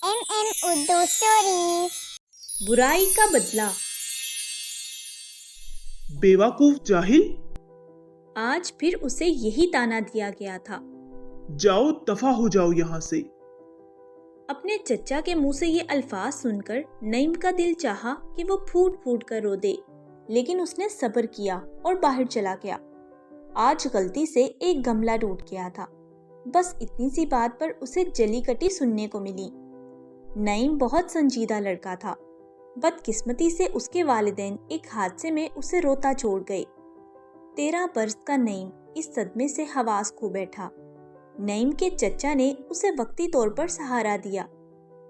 Urdu stories. बुराई का बदला। बेवकूफ जाहिल, आज फिर उसे यही ताना दिया गया था। जाओ दफा हो जाओ यहाँ से। अपने चचा के मुंह से ये अल्फाज सुनकर नईम का दिल चाहा कि वो फूट फूट कर रो दे, लेकिन उसने सब्र किया और बाहर चला गया। आज गलती से एक गमला टूट गया था। बस इतनी सी बात पर उसे जली कटी सुनने को मिली। नईम बहुत संजीदा लड़का था। बदकिस्मती से उसके वालिदैन एक हादसे में उसे रोता छोड़ गए। 13 बरस का नईम इस सदमे से हवास खो बैठा। नईम के चचा ने उसे वक्ती तौर पर सहारा दिया,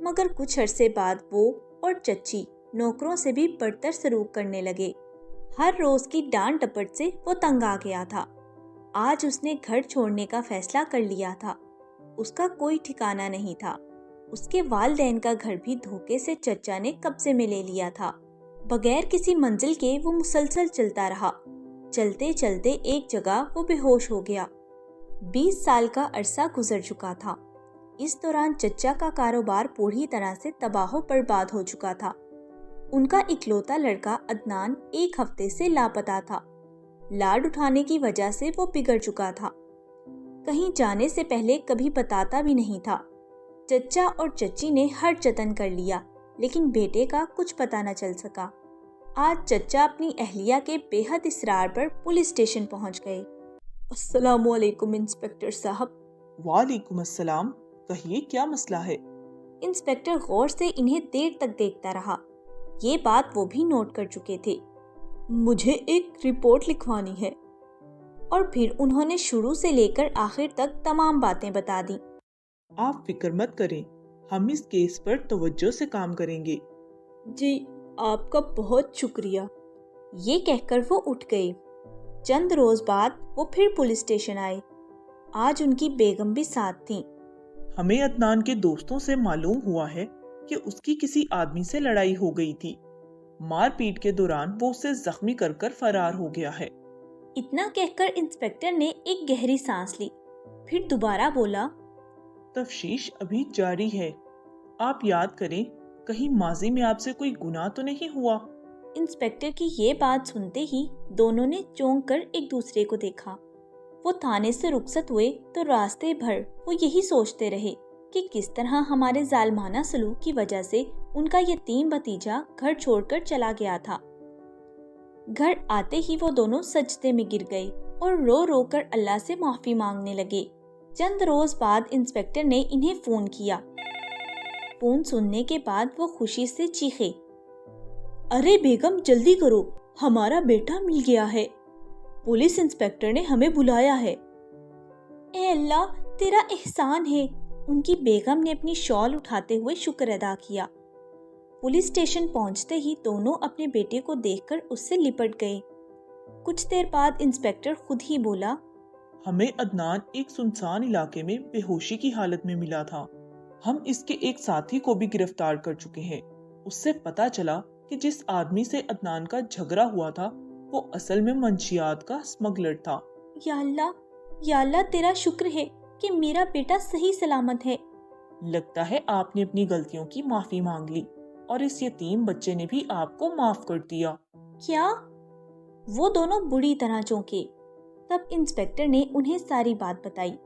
मगर कुछ अरसे बाद वो और चच्ची नौकरों से भी बढ़तर सलूक करने लगे। हर रोज की डांट डपट से वो तंग आ गया था। आज उसने घर छोड़ने का फैसला कर लिया था। उसका कोई ठिकाना नहीं था। उसके वालिदैन का घर भी धोखे से चचा ने कब्जे में ले लिया था। बगैर किसी मंजिल के वो मुसलसल चलता रहा। चलते चलते एक जगह वो बेहोश हो गया। 20 साल का अरसा गुजर चुका था। इस दौरान चचा का कारोबार पूरी तरह से तबाह बर्बाद हो चुका था। उनका इकलौता लड़का अदनान एक हफ्ते से लापता था। लाड उठाने की वजह से वो बिगड़ चुका था। कहीं जाने से पहले कभी बताता भी नहीं था। चचा और चच्ची ने हर जतन कर लिया, लेकिन बेटे का कुछ पता न चल सका। आज चचा अपनी अहलिया के बेहद इसरार पर पुलिस स्टेशन पहुंच गए। अस्सलामुअलैकुम इंस्पेक्टर साहब। वालेकुम अस्सलाम, कहिए क्या मसला है? इंस्पेक्टर गौर से इन्हें देर तक देखता रहा। ये बात वो भी नोट कर चुके थे। मुझे एक रिपोर्ट लिखवानी है। और फिर उन्होंने शुरू से लेकर आखिर तक तमाम बातें बता दी। आप फिक्र मत करें, हम इस केस पर तवज्जो से काम करेंगे। जी, आपका बहुत शुक्रिया। ये कहकर वो उठ गए। चंद रोज बाद वो फिर पुलिस स्टेशन आए। आज उनकी बेगम भी साथ थी। हमें अदनान के दोस्तों से मालूम हुआ है कि उसकी किसी आदमी से लड़ाई हो गई थी। मारपीट के दौरान वो उसे जख्मी कर कर फरार हो गया है। इतना कहकर इंस्पेक्टर ने एक गहरी सांस ली, फिर दोबारा बोला, तफ्तीश अभी जारी है। आप याद करें, कहीं माजी में आपसे कोई गुनाह तो नहीं हुआ? इंस्पेक्टर की ये बात सुनते ही दोनों ने चौंक कर एक दूसरे को देखा। वो थाने से रुखसत हुए तो रास्ते भर वो यही सोचते रहे कि किस तरह हमारे जालमाना सलूक की वजह से उनका यतीम भतीजा घर छोड़कर चला गया था। घर आते ही वो दोनों सजदे में गिर गए और रो रो कर अल्लाह से माफी मांगने लगे। चंद रोज बाद इंस्पेक्टर ने इन्हें फोन किया। फोन सुनने के बाद वो खुशी से चीखे, अरे बेगम जल्दी करो, हमारा बेटा मिल गया है। पुलिस इंस्पेक्टर ने हमें बुलाया है। ए अल्लाह, तेरा एहसान है। उनकी बेगम ने अपनी शॉल उठाते हुए शुक्र अदा किया। पुलिस स्टेशन पहुंचते ही दोनों अपने बेटे को देखकर उससे लिपट गए। कुछ देर बाद इंस्पेक्टर खुद ही बोला, हमें अदनान एक सुनसान इलाके में बेहोशी की हालत में मिला था। हम इसके एक साथी को भी गिरफ्तार कर चुके हैं। उससे पता चला कि जिस आदमी से अदनान का झगड़ा हुआ था वो असल में मंशियात का स्मगलर था। या अल्लाह तेरा शुक्र है कि मेरा बेटा सही सलामत है। लगता है आपने अपनी गलतियों की माफी मांग ली और इस यतीम बच्चे ने भी आपको माफ कर दिया। क्या? वो दोनों बुरी तरह चौंके। तब इंस्पेक्टर ने उन्हें सारी बात बताई।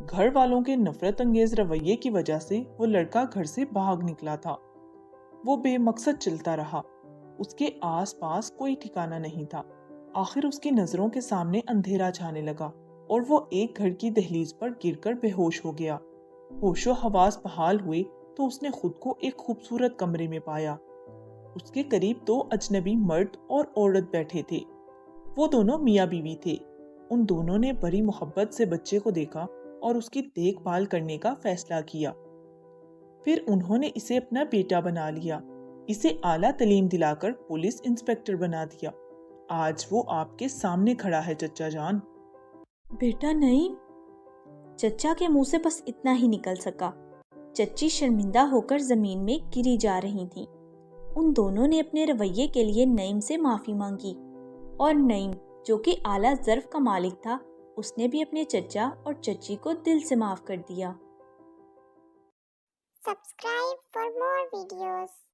घर वालों के नफरत अंगेज रवैये की वजह से वो लड़का घर से भाग निकला था। वो बेमकसद चलता रहा। उसके आसपास कोई ठिकाना नहीं था। आखिर उसकी नजरों के सामने अंधेरा छाने लगा और वो एक घर की दहलीज पर गिरकर बेहोश हो गया। होशो हवास बहाल हुए तो उसने खुद को एक खूबसूरत कमरे में पाया। उसके करीब 2 अजनबी मर्द और औरत बैठे थे। वो दोनों मियाँ बीवी थे। उन दोनों ने बड़ी मोहब्बत से बच्चे को देखा और उसकी देखभाल करने का फैसला किया। फिर उन्होंने इसे अपना बेटा बना लिया। इसे आला तालीम दिलाकर पुलिस इंस्पेक्टर बना दिया। आज वो आपके सामने खड़ा है चचा जान। बेटा नहीं। चचा के मुंह से बस इतना ही निकल सका। चच्ची शर्मिंदा होकर जमीन में गिरी जा रही थी। उन दोनों ने अपने रवैये के लिए नईम से माफी मांगी और नईम, जो कि आला ज़र्फ का मालिक था, उसने भी अपने चचा और चच्ची को दिल से माफ कर दिया। Subscribe videos.